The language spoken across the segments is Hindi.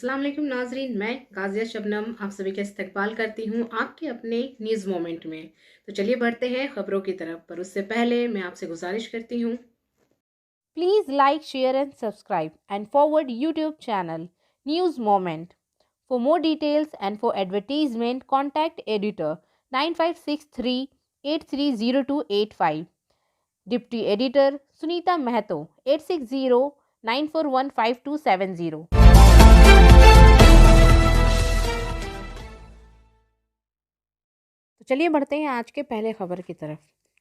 अस्सलाम वालेकुम नाजरीन, मैं गाजिया शबनम आप सभी का इस्तकबाल करती हूँ आपके अपने न्यूज़ मोमेंट में। तो चलिए बढ़ते हैं खबरों की तरफ, पर उससे पहले मैं आपसे गुजारिश करती हूँ, Please like, share and subscribe and forward YouTube channel News Moment. For more details and for advertisement contact editor 9563830285. Deputy Editor Sunita Mahato 8609415270. तो चलिए बढ़ते हैं आज के पहले खबर की तरफ।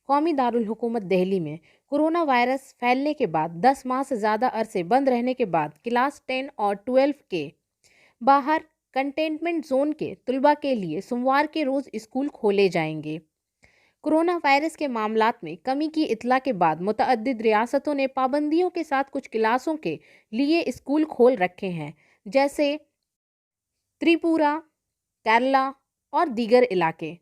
कौमी दारुल हुकूमत दिल्ली में कोरोना वायरस फैलने के बाद 10 माह से ज़्यादा अरसे बंद रहने के बाद क्लास 10 और 12 के बाहर कंटेनमेंट जोन के तलबा के लिए सोमवार के रोज़ स्कूल खोले जाएंगे। कोरोना वायरस के मामलात में कमी की इतला के बाद मुतअद्दिद रियासतों ने पाबंदियों के साथ कुछ क्लासों के लिए स्कूल खोल रखे हैं, जैसे त्रिपुरा, केरला और दीगर इलाके।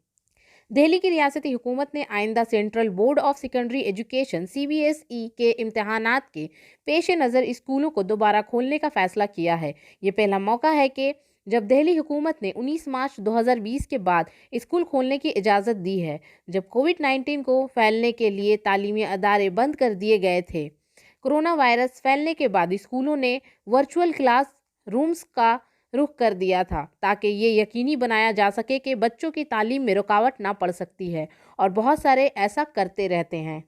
दिल्ली की रियासती हुकूमत ने आइंदा central board of secondary education CBSE के इम्तहानात के पेश नज़र स्कूलों को दोबारा खोलने का फैसला किया है। ये पहला मौका है कि जब दिल्ली हुकूमत ने 19 मार्च 2020 के बाद स्कूल खोलने की इजाज़त दी है, जब कोविड-19 को फैलने के लिए तालीमी अदारे बंद कर दिए गए थे। कोरोना वायरस फैलने के बाद स्कूलों ने वर्चुअल क्लास रूम्स का रुख कर दिया था, ताकि ये यकीनी बनाया जा सके कि बच्चों की तालीम में रुकावट ना पड़ सकती है, और बहुत सारे ऐसा करते रहते हैं।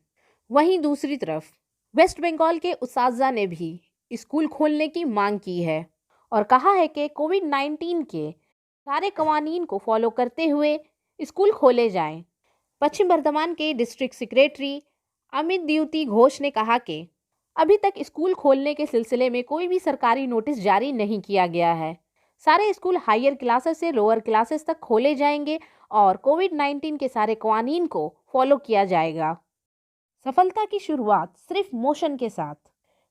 वहीं दूसरी तरफ वेस्ट बंगाल के उस्ताज़ा ने भी स्कूल खोलने की मांग की है और कहा है कि कोविड-19 के सारे कवानीन को फॉलो करते हुए स्कूल खोले जाएं। पश्चिम बर्धमान के डिस्ट्रिक्ट सेक्रेटरी अमित द्युति घोष ने कहा कि अभी तक स्कूल खोलने के सिलसिले में कोई भी सरकारी नोटिस जारी नहीं किया गया है। सारे स्कूल हायर क्लासेस से लोअर क्लासेस तक खोले जाएंगे और कोविड-19 के सारे कवानीन को फॉलो किया जाएगा। सफलता की शुरुआत सिर्फ मोशन के साथ।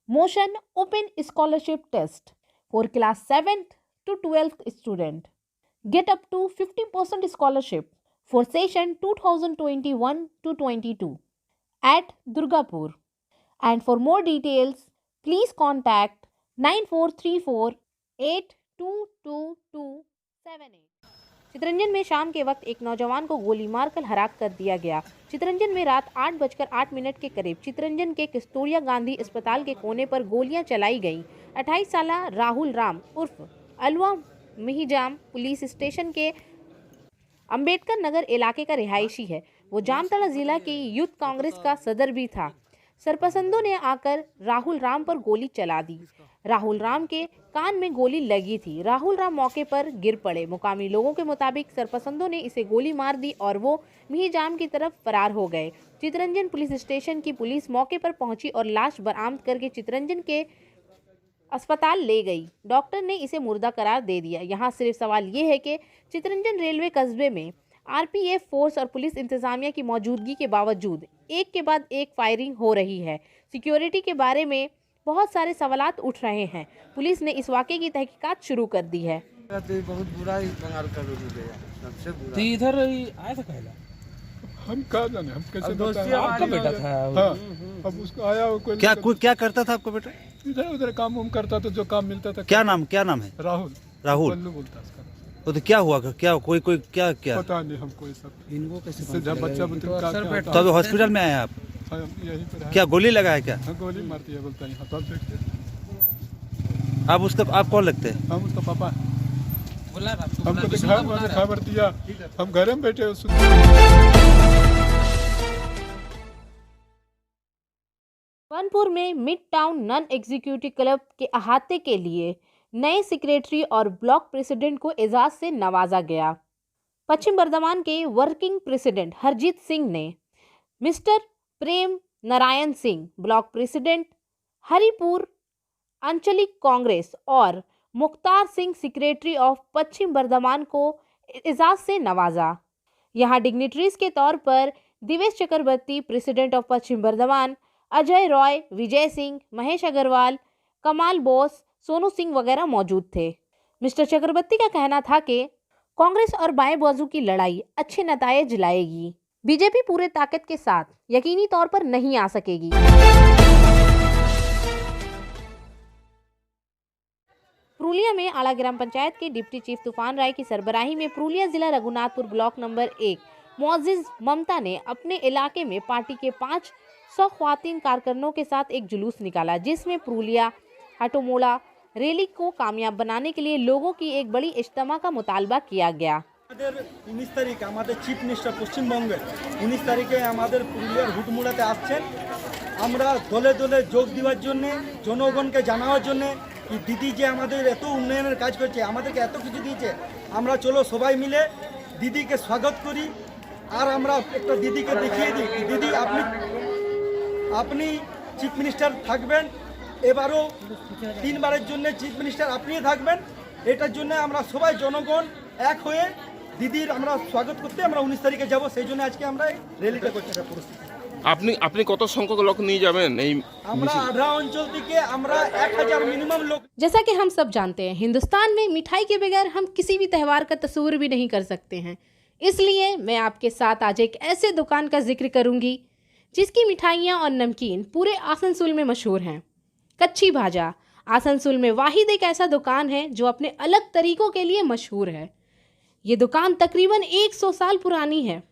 Motion open scholarship test for class 7th to 12th student get up to 50% scholarship for session 2021 to 22 at Durgapur. And for more details, please contact 9434822278. Chitranjan में शाम के वक्त एक नौजवान को गोली मारकर हलाक कर दिया गया। चितरंजन में रात 8:08 के करीब चितरंजन के कस्तूरिया गांधी अस्पताल के कोने पर गोलियां चलाई गईं। 28 साल राहुल राम उर्फ अलवा मिहिजाम पुलिस स्टेशन के अंबेडकर नगर इलाके का रिहायशी है। वो जामताड़ा जिला की यूथ कांग्रेस का सदर भी था। सरपसंदों ने आकर राहुल राम पर गोली चला दी। राहुल राम के कान में गोली लगी थी। राहुल राम मौके पर गिर पड़े। मुकामी लोगों के मुताबिक सरपसंदों ने इसे गोली मार दी और वो मिहिजाम की तरफ फरार हो गए। चितरंजन पुलिस स्टेशन की पुलिस मौके पर पहुंची और लाश बरामद करके चितरंजन के अस्पताल ले गई। डॉक्टर ने इसे मुर्दा करार दे दिया। यहाँ सिर्फ सवाल ये है कि चितरंजन रेलवे कस्बे में RPF फोर्स और पुलिस इंतजामिया की मौजूदगी के बावजूद एक के बाद एक फायरिंग हो रही है। सिक्योरिटी के बारे में बहुत सारे सवालात उठ रहे हैं। पुलिस ने इस वाक़े की तहकीकात शुरू कर दी है। बहुत बुरा ही बंगाल का रूल गया, सबसे बुरा। तो इधर आया था कहला हम कहा जाने, हम कैसे बताएं? आपका बेटा था। हाँ, अब उसको आया वो कोई क्या करता था आपका बेटा? इधर उधर काम उम करता था, जो काम मिलता था। क्या नाम है? राहुल। राहुल बोलता उसका। तो क्या हुआ? क्या कोई क्या पता नहीं हमको ये सब। इनको कैसे इससे जब बच्चा तो अभी हॉस्पिटल में आए आप? यहीं पर है। क्या गोली लगा है क्या? हाँ, गोली मारती है बोलता है। यहाँ तो आप देखते। आप कौन लगते हैं? हम उसका पापा है। बोला हमको खबर दिया, हम घर में बैठे। कानपुर में mid town non executive club के अहाते के लिए नए सेक्रेटरी और ब्लॉक प्रेसिडेंट को एजाज से नवाजा गया। पश्चिम बर्धमान के वर्किंग प्रेसिडेंट हरजीत सिंह ने मिस्टर प्रेम नारायण सिंह, ब्लॉक प्रेसिडेंट हरिपुर आंचलिक कांग्रेस और मुख्तार सिंह, सेक्रेटरी ऑफ पश्चिम बर्धमान को एजाज से नवाजा। यहाँ डिग्निटरीज के तौर पर दिवेश चक्रवर्ती, प्रेसिडेंट ऑफ पश्चिम बर्धमान, अजय रॉय, विजय सिंह, महेश अग्रवाल, कमाल बोस, सोनू सिंह वगैरह मौजूद थे। मिस्टर चक्रवर्ती का कहना था कि कांग्रेस और बाएं बाजू की लड़ाई अच्छे नतायज लाएगी। बीजेपी पूरे ताकत के साथ यकीनी तौर पर नहीं आ सकेगी। पुरुलिया में आला ग्राम पंचायत के डिप्टी चीफ तूफान राय की सरबराही में पुरुलिया जिला रघुनाथपुर ब्लॉक नंबर 1 मुअज्जिज ममता ने अपने इलाके में पार्टी के 500 ख्वातीन कारकुनों के साथ एक जुलूस निकाला, जिसमें पुरुलिया हटोमोड़ा रैली को कामयाब बनाने के लिए लोगों की एक बड़ी इज्तिमा का मुतालबा किया गया। 19 तारीख हमारे चीफ मिनिस्टर पश्चिमबंगे 19 तारीखे हमारे पुरुलियार हुटमुड़ाते आছেন। আমরা দলে দলে যোগ দেওয়ার জন্য জনগণকে জানানোর জন্য কি দিদি যে আমাদের এত উন্নয়নের কাজ করছে, আমাদেরকে এত কিছু দিয়েছে, আমরা চলো সবাই মিলে দিদিকে স্বাগত করি। আর আমরা একটা দিদিকে দেখিয়ে দিই দিদি আপনি চিফ মিনিস্টার থাকবেন, এবারও 3 বারের জন্য চিফ মিনিস্টার আপনিই থাকবেন। এটার জন্য আমরা সবাই জনগণ এক হয়ে দিদির আমরা স্বাগত করতে আমরা 19 তারিখে যাব, সেই জন্য আজকে আমরা এই র্যালিটা করছি। আপনি আপনি কত সংখ্যক লোক নিয়ে যাবেন এই আমরা আধা অঞ্চল থেকে আমরা 1000 মিনিমাম লোক। जैसा कि हम सब जानते हैं, हिंदुस्तान में मिठाई के बगैर हम किसी भी त्यौहार का तस्वुर भी नहीं कर सकते हैं। इसलिए मैं आपके साथ आज एक ऐसे दुकान का जिक्र करूंगी जिसकी मिठाइयाँ और नमकीन पूरे आसनसोल में मशहूर हैं। कच्ची भाजा आसनसोल में वाहिद एक ऐसा दुकान है जो अपने अलग तरीकों के लिए मशहूर है। ये दुकान तकरीबन 100 साल पुरानी है।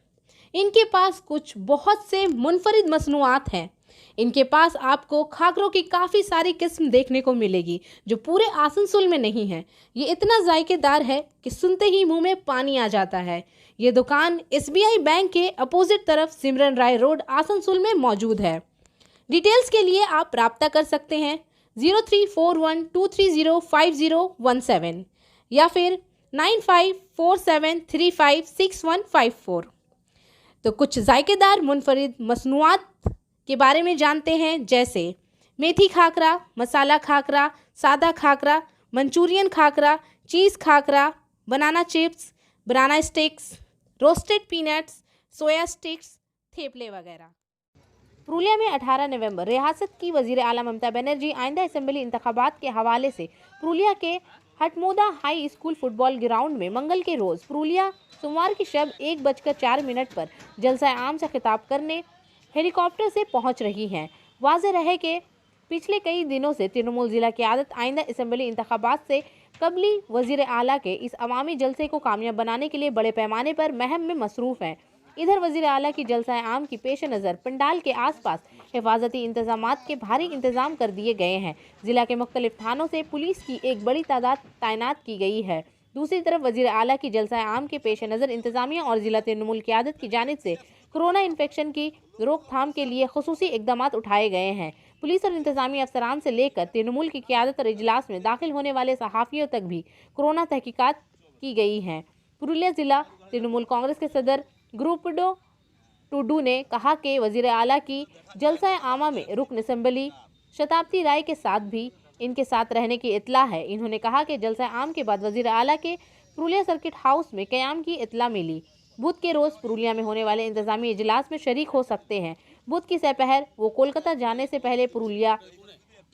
इनके पास कुछ बहुत से मुनफरिद मसनूआत हैं। इनके पास आपको खाकरों की काफ़ी सारी किस्म देखने को मिलेगी जो पूरे आसनसोल में नहीं है। ये इतना जायकेदार है कि सुनते ही मुंह में पानी आ जाता है। ये दुकान SBI बैंक के अपोजिट तरफ सिमरन राय रोड आसनसोल में मौजूद है। डिटेल्स के लिए आप रब्ता कर सकते हैं 0341230517 या फिर 9547356154। तो कुछ जायकेदार मुनफरिद मसनूआत के बारे में जानते हैं, जैसे मेथी खाकरा, मसाला खाकरा, सादा खाकरा, मंचूरियन खाकरा, चीज़ खाकरा, बनाना चिप्स, बनाना स्टिक्स, रोस्टेड पीनट्स, सोया स्टिक्स, थेपले वगैरह। पुरुलिया में 18 नवंबर रियासत की वजीर आला ममता बनर्जी आइंदा असेंबली इंतखाबात के हवाले से पुरुलिया के हटमोदा हाई स्कूल फुटबॉल ग्राउंड में मंगल के रोज़ पुरुलिया सोमवार की शब 1:04 पर जलसा आम से खिताब करने हेलीकॉप्टर से पहुंच रही हैं। वाज़ेह रहे कि पिछले कई दिनों से तृणमूल ज़िला की आदत आइंदा असेंबली इंतखाबात से कबली वज़ीर आला के इस अवामी जलसे को कामयाब बनाने के लिए बड़े पैमाने पर महम में मसरूफ़ है। इधर वज़ीर आला की जलसा आम की पेश नज़र पंडाल के आसपास हिफाजती इंतजामात के भारी इंतजाम कर दिए गए हैं। ज़िला के मुख्तलिफ थानों से पुलिस की एक बड़ी तादाद तैनात की गई है। दूसरी तरफ वज़ीर आला की जलसा आम के पेश नज़र इंतजामिया और ज़िला तृणमूल की आदत की जानिब से कोरोना इन्फेक्शन की रोकथाम के लिए खुसूसी इकदाम उठाए गए हैं। पुलिस और इंतजामी अफसरान से लेकर तृणमूल की क़यादत और इजलास में दाखिल होने वाले सहाफ़ियों तक भी कोरोना तहकीकात की गई हैं। पुरुलिया ज़िला तृणमूल कांग्रेस के सदर ग्रुपडो टुडू ने कहा कि वज़ीर आला की जलसा आमा में रुकन असेंबली शताब्दी राय के साथ भी इनके साथ रहने की इत्ला है। इन्होंने कहा कि जलसा आम के बाद वज़ीर आला के पुरुलिया सर्किट हाउस में क़याम की इत्ला मिली। बुध के रोज़ पुरुलिया में होने वाले इंतजामी इजलास में शरीक हो सकते हैं। बुध की सपहर वो कोलकाता जाने से पहले पुरुलिया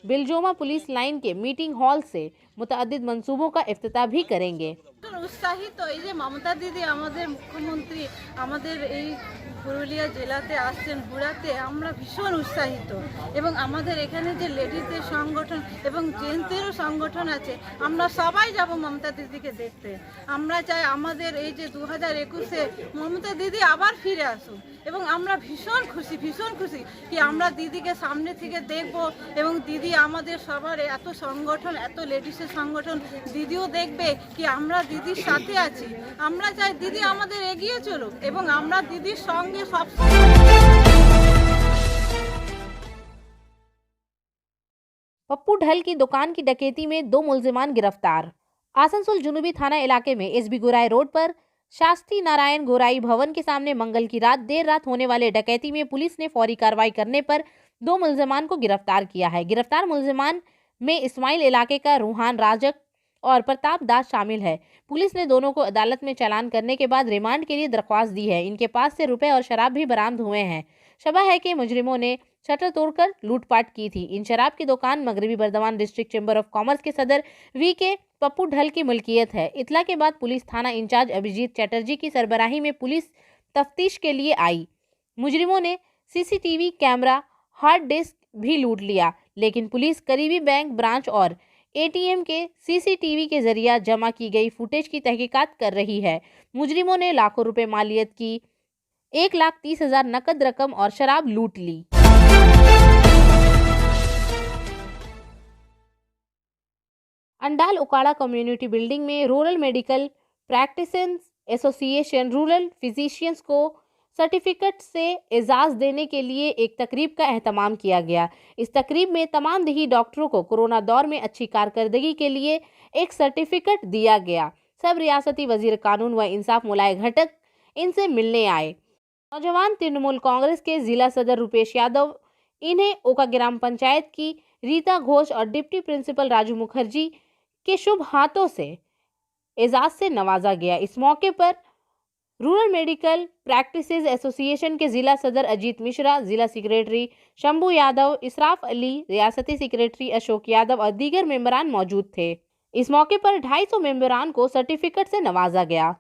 बिलजोमा पुलिस लाइन के मीटिंग हॉल से मुतअद्दिद मंसूबों का इफ्तिताह भी करेंगे। उत्साहित এই যে মমতা দিদি আমাদের মুখ্যমন্ত্রী আমাদের এই পুরুলিয়া জেলাতে আসছেন ঘোরাতে, আমরা ভীষণ উৎসাহিত এবং আমাদের এখানে যে লেডিজদের সংগঠন এবং জেন্টসদেরও সংগঠন আছে, আমরা সবাই যাব মমতা দিদিকে দেখতে। আমরা চাই আমাদের এই যে 2021-এ মমতা দিদি আবার ফিরে আসুন এবং আমরা ভীষণ খুশি কি আমরা দিদিকে সামনে থেকে দেখব এবং দিদি আমাদের সবার এত সংগঠন এত লেডিসের সংগঠন দিদিও দেখবে কি আমরা দিদির সাথে আছি। আমরা চাই দিদি আমাদের এগিয়ে চলুক এবং আমরা দিদির সঙ্গে সবসময়। पप्पू ढल की दुकान की डकैती में 2 मुलजिमान गिरफ्तार। आसनसोल जुनूबी थाना इलाके में SB गोराई रोड पर शास्त्री नारायण गोराई भवन के सामने मंगल की रात देर रात होने वाले डकैती में पुलिस ने फौरी कार्रवाई करने पर 2 मुलजिमान को गिरफ्तार किया है। गिरफ्तार मुलजिमान में इस्माइल इलाके का रूहान राजक और प्रताप दास शामिल है। पुलिस ने दोनों को अदालत में चालान करने के बाद रिमांड के लिए दरख्वास्त दी है। इनके पास से रुपए और शराब भी बरामद हुए हैं। शबह है कि मुजरिमों ने शटर तोड़कर लूटपाट की थी। इन शराब की दुकान मगरबी Burdwan district chamber of commerce के सदर VK पप्पू ढल की मुल्कियत है। इतला के बाद पुलिस थाना इंचार्ज अभिजीत चैटर्जी की सरबराही में पुलिस तफ्तीश के लिए आई। मुजरिमों ने CCTV कैमरा, हार्ड डिस्क भी लूट लिया, लेकिन पुलिस करीबी बैंक ब्रांच और एटीएम के सीसीटीवी के जरिए जमा की गई फुटेज की तहकीकात कर रही है। मुजरिमों ने लाखों रुपए मालियत की 1,30,000 नकद रकम और शराब लूट ली। अंडाल उकाड़ा कम्युनिटी बिल्डिंग में rural medical practitioners association rural physicians को सर्टिफिकेट से एजाज देने के लिए एक तकरीब का एहतमाम किया गया। इस तकरीब में तमाम देही डॉक्टरों को कोरोना दौर में अच्छी कारकर्दगी के लिए एक सर्टिफिकेट दिया गया। सब रियासती वजीर कानून व इंसाफ मुलाय घटक इनसे मिलने आए। नौजवान तृणमूल कांग्रेस के जिला सदर रुपेश यादव, इन्हें ओका ग्राम पंचायत की रीता घोष और डिप्टी प्रिंसिपल राजू मुखर्जी के शुभ हाथों से एजाज से नवाजा गया। इस मौके पर रूरल मेडिकल प्रैक्टिसेस एसोसिएशन के जिला सदर अजीत मिश्रा, जिला सेक्रेटरी शंभू यादव, इसराफ अली, रियासती सेक्रेटरी अशोक यादव और दीगर मेंबरान मौजूद थे। इस मौके पर 250 मेंबरान को सर्टिफिकेट से नवाजा गया।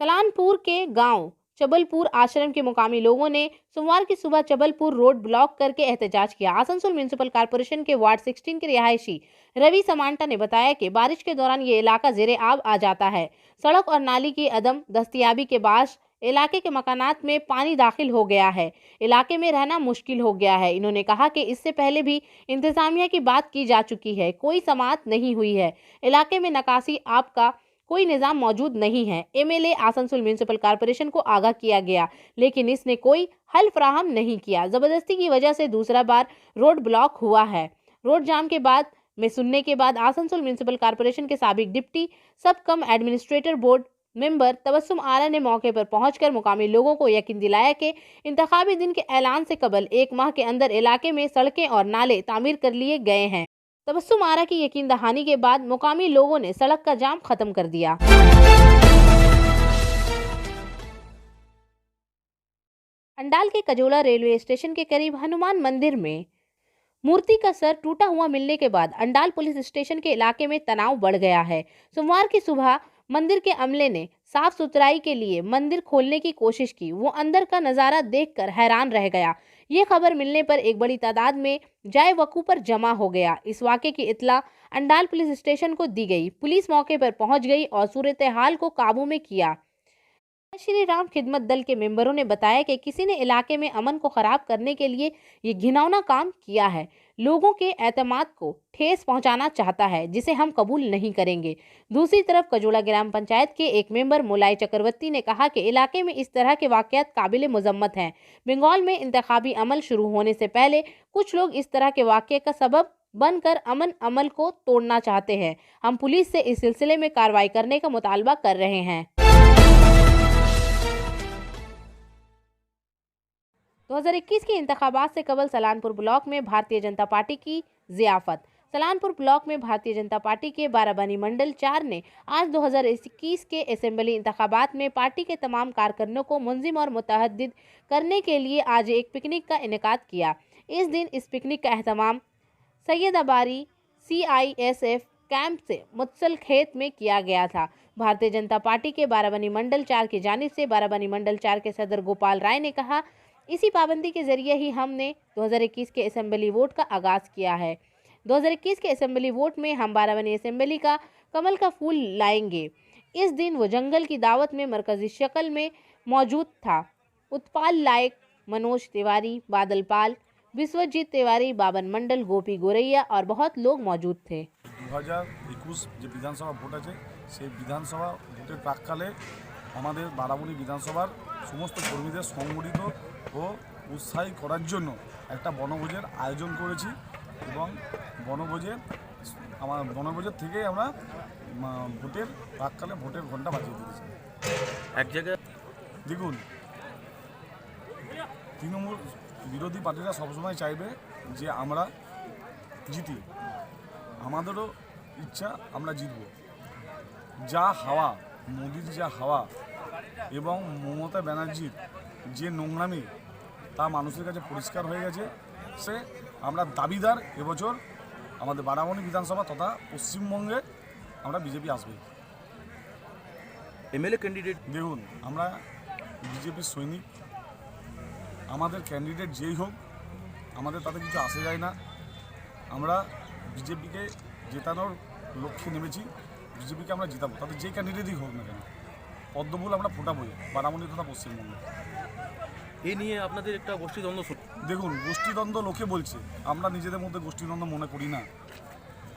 सलानपुर के गांव चबलपुर आश्रम के मुकामी लोगों ने सोमवार की सुबह चबलपुर रोड ब्लॉक करके एहतजाज किया। आसनसोल म्युनिसिपल कॉर्पोरेशन के वार्ड 16 के रिहायशी रवि समांटा ने बताया कि बारिश के दौरान ये इलाका जेरे आब आ जाता है। सड़क और नाली की अदम दस्तयाबी के बाद इलाके के मकानात में पानी दाखिल हो गया है। इलाके में रहना मुश्किल हो गया है। इन्होंने कहा कि इससे पहले भी इंतजामिया की बात की जा चुकी है, कोई समाअत नहीं हुई है। इलाके में निकासी आब का कोई निजाम मौजूद नहीं है। एमएलए आसनसोल म्युनिसिपल कॉर्पोरेशन को आगाह किया गया, लेकिन इसने कोई हल फराहम नहीं किया। जबरदस्ती की वजह से दूसरा बार रोड ब्लॉक हुआ है। रोड जाम के बाद में सुनने के बाद आसनसोल म्युनिसिपल कॉर्पोरेशन के साबिक डिप्टी सब कम एडमिनिस्ट्रेटर बोर्ड मेंबर तबस्सुम आरा ने मौके पर पहुंचकर मुकामी लोगों को यकीन दिलाया कि इंतखाबी दिन के ऐलान से कबल 1 माह के अंदर इलाके में सड़कें और नाले तामीर कर लिए गए हैं। तबस्सुम आरा की यकीन दहानी के बाद मुकामी लोगों ने सड़क का जाम खत्म कर दिया। अंडाल के कजोला रेलवे स्टेशन के करीब हनुमान मंदिर में मूर्ति का सर टूटा हुआ मिलने के बाद अंडाल पुलिस स्टेशन के इलाके में तनाव बढ़ गया है। सोमवार की सुबह मंदिर के अमले ने साफ सुथराई के लिए मंदिर खोलने की कोशिश की। वो अंदर का नज़ारा देखकर हैरान रह गया। ये खबर मिलने पर एक बड़ी तादाद में जाय वकू पर जमा हो गया। इस वाक़े की इत्तला अंडाल पुलिस स्टेशन को दी गई। पुलिस मौके पर पहुंच गई और सूरत हाल को काबू में किया। श्री राम खिदमत दल के मेंबरों ने बताया कि किसी ने इलाके में अमन को खराब करने के लिए ये घिनौना काम किया है। लोगों के एतमाद को ठेस पहुंचाना चाहता है, जिसे हम कबूल नहीं करेंगे। दूसरी तरफ कजोला ग्राम पंचायत के एक मेंबर मुलाई चक्रवर्ती ने कहा कि इलाके में इस तरह के वाक़यात काबिल मजम्मत हैं। बंगाल में इंतखाबी अमल शुरू होने से पहले कुछ लोग इस तरह के वाक़ये का सबब बनकर अमन अमल को तोड़ना चाहते हैं। हम पुलिस से इस सिलसिले में कार्रवाई करने का मुतालबा कर रहे हैं। 2021 के इंतखाबात से कबल सलानपुर ब्लॉक में भारतीय जनता पार्टी की ज़ियाफत। सलानपुर ब्लॉक में भारतीय जनता पार्टी के बाराबानी मंडल 4 ने आज 2021 के असेंबली इंतखाबात में पार्टी के तमाम कारकुनों को मुंजिम और मुतहद्दिद करने के लिए आज एक पिकनिक का इनेकाद किया। इस दिन इस पिकनिक का एहतमाम सैयदाबारी CISF कैंप से मुत्सल खेत में किया गया था। भारतीय जनता पार्टी के बाराबानी मंडल 4 की जानिब से बाराबानी मंडल 4 के सदर गोपाल राय ने कहा, इसी पाबंदी के जरिए ही हमने 2021 के असेंबली वोट का आगाज़ किया है। 2021 के असेंबली वोट में हम बाराबानी असेंबली का कमल का फूल लाएंगे। इस दिन वो जंगल की दावत में मरकजी शक्ल में मौजूद था। उत्पाल लायक, मनोज तिवारी, बादल पाल, विश्वजीत तिवारी, बाबन मंडल, गोपी गोरैया और बहुत लोग मौजूद थे। 2021 जो विधानसभा भोट আছে সেই বিধানসভা ভোটের প্রাককালে আমাদের বারাবণী বিধানসভার সমস্ত কর্মীদের সংগঠিত ও উৎসাহী করার জন্য একটা বনভোজের আয়োজন করেছি এবং বনভোজের থেকে আমরা ভোটের প্রাককালে ভোটের ঘণ্টা বাজিয়ে দিয়েছি। এক জায়গায় দেখুন, তৃণমূল বিরোধী পার্টিরা সবসময় চাইবে যে আমরা জিতি, আমাদেরও ইচ্ছা আমরা জিতব। যা হাওয়া, মোদির যা হাওয়া এবং মমতা ব্যানার্জির যে নোংরামি তা মানুষের কাছে পরিষ্কার হয়ে গেছে। সে আমরা দাবিদার এবছর আমাদের বারাবণী বিধানসভা তথা পশ্চিমবঙ্গে আমরা বিজেপি আসবে। MLA ক্যান্ডিডেট দেখুন, আমরা বিজেপির সৈনিক, আমাদের ক্যান্ডিডেট যেই হোক আমাদের তাতে কিছু আসে যায় না। আমরা বিজেপিকে জেতানোর লক্ষ্যে নেমেছি, বিজেপিকে আমরা জেতাবো, তাতে যে ক্যান্ডিডেটই হোক না কেন। পদ্মফুল আমরা ফোটাবই বারামণি তথা পশ্চিমবঙ্গে। এই নিয়ে আপনাদের একটা গোষ্ঠীদ্বন্দ্ব দেখুন, গোষ্ঠীদ্বন্দ্ব লোকে বলছে, আমরা নিজেদের মধ্যে গোষ্ঠীদ্বন্দ্ব মনে করি না।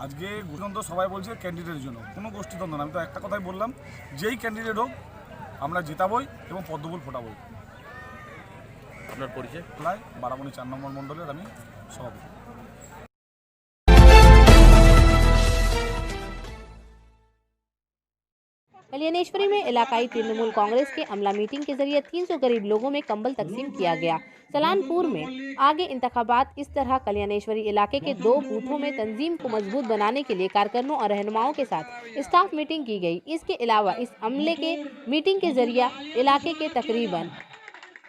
আজকে গোষ্ঠীদ্বন্দ্ব সবাই বলছে ক্যান্ডিডেটের জন্য, কোনো গোষ্ঠীদ্বন্দ্ব না। আমি তো একটা কথাই বললাম, যেই ক্যান্ডিডেট হোক আমরা জেতাবই এবং পদ্মফুল ফোটাবই। আপনার পরিচয়? প্রায় বারামণি 4 নম্বর মণ্ডলের আমি সভাপতি। कल्याणेश्वरी में इलाकाई तृणमूल कांग्रेस के अमला मीटिंग के जरिए 300 गरीब लोगों में कंबल तकसीम किया गया। सलानपुर में आगे इंतखाबात इस तरह कल्याणेश्वरी इलाके के 2 बूथों में तंजीम को मजबूत बनाने के लिए कारकुनों और रहनुमाओं के साथ स्टाफ मीटिंग की गई। इसके अलावा इस अमले के मीटिंग के जरिए इलाके के तकरीबन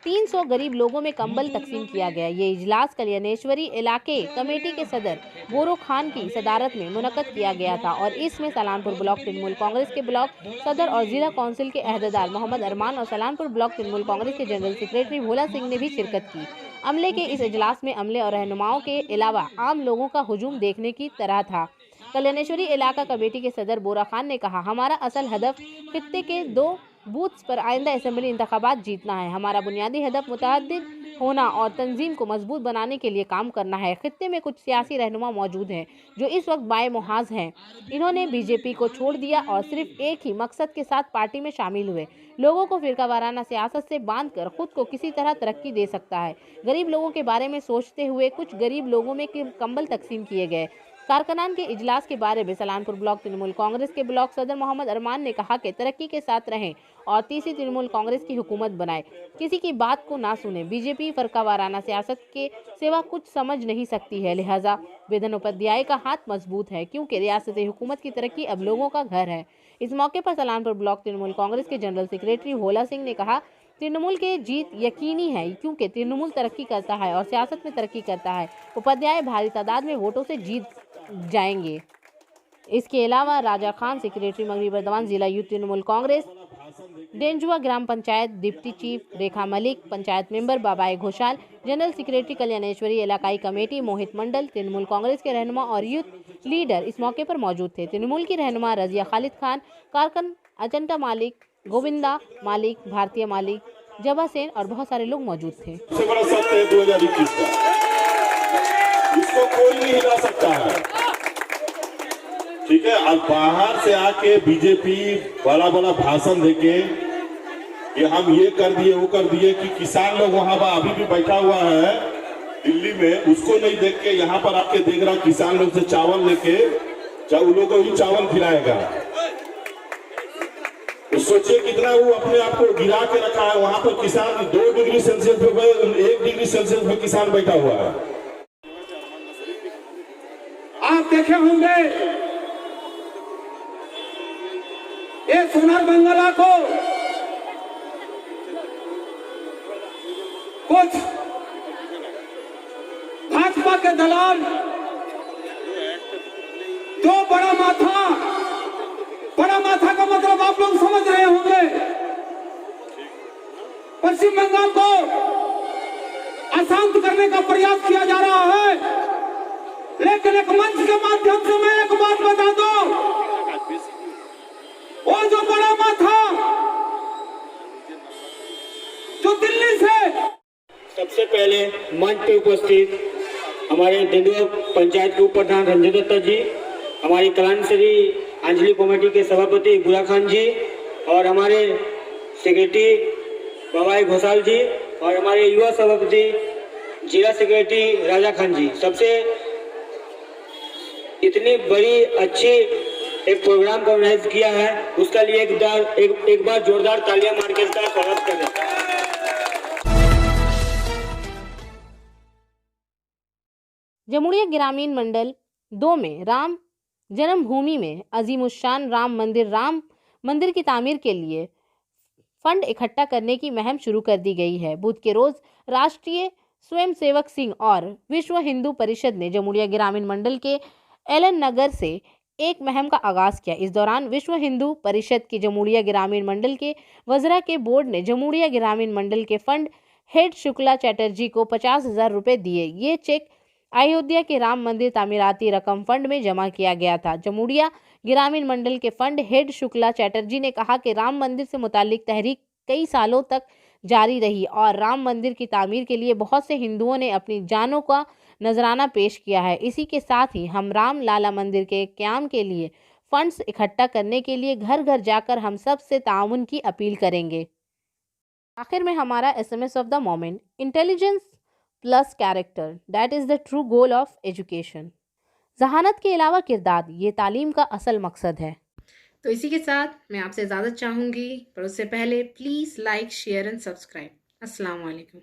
300 गरीब लोगों में कंबल तकसीम किया गया। ये इजलास कल्याणेश्वरी इलाके कमेटी के सदर गोरो खान की सदारत में मुनक्कद किया गया था और इसमें सलानपुर ब्लॉक तृणमूल कांग्रेस के ब्लॉक सदर और जिला काउंसिल के अहदेदार मोहम्मद अरमान और सलानपुर ब्लॉक तृणमूल कांग्रेस के जनरल सेक्रेटरी भोला सिंह ने भी शिरकत की। अमले के इस इजलास में अमले और रहनुमाओं के अलावा आम लोगों का हुजूम देखने की तरह था। कल्याणेश्वरी इलाका कमेटी के सदर बोरा खान ने कहा, हमारा असल हदफ खित्ते के 2 बूथ्स पर आइंदा असेंबली इंतखाबात जीतना है। हमारा बुनियादी हदफ मुतअद्दिद होना और तंजीम को मजबूत बनाने के लिए काम करना है। खित्ते में कुछ सियासी रहनुमा मौजूद हैं जो इस वक्त बाय मुहाज हैं। इन्होंने बीजेपी को छोड़ दिया और सिर्फ एक ही मकसद के साथ पार्टी में शामिल हुए। लोगों को फिरकावाराना सियासत से बांधकर खुद को किसी तरह तरक्की दे सकता है। गरीब लोगों के बारे में सोचते हुए कुछ गरीब लोगों में कंबल तकसीम किए गए। कारकुनान के इजलास के बारे में सलानपुर ब्लॉक तृणमूल कांग्रेस के ब्लॉक सदर मोहम्मद अरमान ने कहा कि तरक्की के साथ रहें और तीसरी तृणमूल कांग्रेस की हुकूमत बनाए, किसी की बात को ना सुने। बीजेपी फरकावाराना सियासत के सिवा कुछ समझ नहीं सकती है, लिहाजा वेदन उपाध्याय का हाथ मजबूत है क्योंकि रियासती हुकूमत की तरक्की अब लोगों का घर है। इस मौके पर सलानपुर ब्लॉक तृणमूल कांग्रेस के जनरल सेक्रेटरी भोला सिंह ने कहा, तृणमूल के जीत यकीनी है क्योंकि तृणमूल तरक्की करता है और सियासत में तरक्की करता है। उपाध्याय भारी तादाद में वोटों से जीत जाएंगे। इसके अलावा राजा खान सेक्रेटरी मगरी बर्दवान जिला यूथ तृणमूल कांग्रेस, डेंजुआ ग्राम panchayat deputy chief Rekha Malik, panchayat member Babai Ghoshal, general secretary Kalyaneshwari इलाकाई कमेटी मोहित मंडल, तृणमूल कांग्रेस के रहनुमा और यूथ लीडर इस मौके पर मौजूद थे। तृणमूल की रहनुमा रजिया खालिद खान, कारकन अजंता मालिक, गोविंदा मालिक, भारतीय मालिक, जबा सेन और बहुत सारे लोग मौजूद थे। इसको कोई नहीं हिला सकता है, ठीक है। अब बाहर से आके बीजेपी बड़ा बड़ा भाषण देके कि हम ये कर दिए वो कर दिए, कि किसान लोग वहां अभी भी बैठा हुआ है दिल्ली में, उसको नहीं देख के यहाँ पर आके देख रहा किसान लोग से चावल लेके उन लोगों को ही चावल खिलाएगा। तो सोचिए कितना वो अपने आप को गिरा के रखा है। वहां पर किसान 2 डिग्री सेल्सियस पे 1 डिग्री सेल्सियस पे किसान बैठा हुआ है। आप देखे होंगे ये सोनार बंगला को कुछ भाजपा के दलाल जो बड़ा माथा का मतलब आप लोग समझ रहे होंगे। पश्चिम बंगाल को अशांत करने का प्रयास किया जा रहा है, लेकिन एक मंच के माध्यम से मैं एक बात बता दूं, वो जो बड़ा माथा जो दिल्ली से सबसे पहले मंच पे उपस्थित हमारे डेंडुआ पंचायत के उप प्रधान रंजन दत्ता जी, हमारी कल्याणेश्वरी अंजलि कमेटी के सभापति बुरा खान जी और हमारे सेक्रेटरी बाबाई घोषाल जी और हमारे युवा सभापति जिला सेक्रेटरी राजा खान जी, सबसे इतनी बड़ी अच्छी एक प्रोग्राम को ऑर्गेनाइज किया है उसका लिए एक बार जोरदार तालियां मार के इसका स्वागत करें। जमुड़िया ग्रामीण मंडल 2 में राम जन्मभूमि में अजीमुशान राम मंदिर की तामीर के लिए फंड इकट्ठा करने की मुहिम शुरू कर दी गई है। बुध के रोज राष्ट्रीय स्वयंसेवक संघ और विश्व हिंदू परिषद ने जमुड़िया ग्रामीण मंडल के एलन नगर से एक मुहिम का आगाज किया। इस दौरान विश्व हिंदू परिषद की जमुड़िया ग्रामीण मंडल के वज़रा के बोर्ड ने जमुड़िया ग्रामीण मंडल के फंड हेड शुक्ला चैटर्जी को 50,000 रुपये दिए। ये चेक अयोध्या के राम मंदिर तामीराती रकम फंड में जमा किया गया था। जमुड़िया ग्रामीण मंडल के फंड हेड शुक्ला चैटर्जी ने कहा कि राम मंदिर से मुतालिक तहरीक कई सालों तक जारी रही और राम मंदिर की तामीर के लिए बहुत से हिंदुओं ने अपनी जानों का नजराना पेश किया है। इसी के साथ ही हम राम लाला मंदिर के क़याम के लिए फंड्स इकट्ठा करने के लिए घर घर जाकर हम सब से ताउन की अपील करेंगे। आखिर में हमारा SMS of the moment, intelligence plus character that is the true goal of education. जहानत के अलावा किरदार ये तालीम का असल मकसद है। तो इसी के साथ मैं आपसे इजाज़त चाहूँगी, पर उससे पहले please like, share and subscribe. अस्सलाम वालेकुम।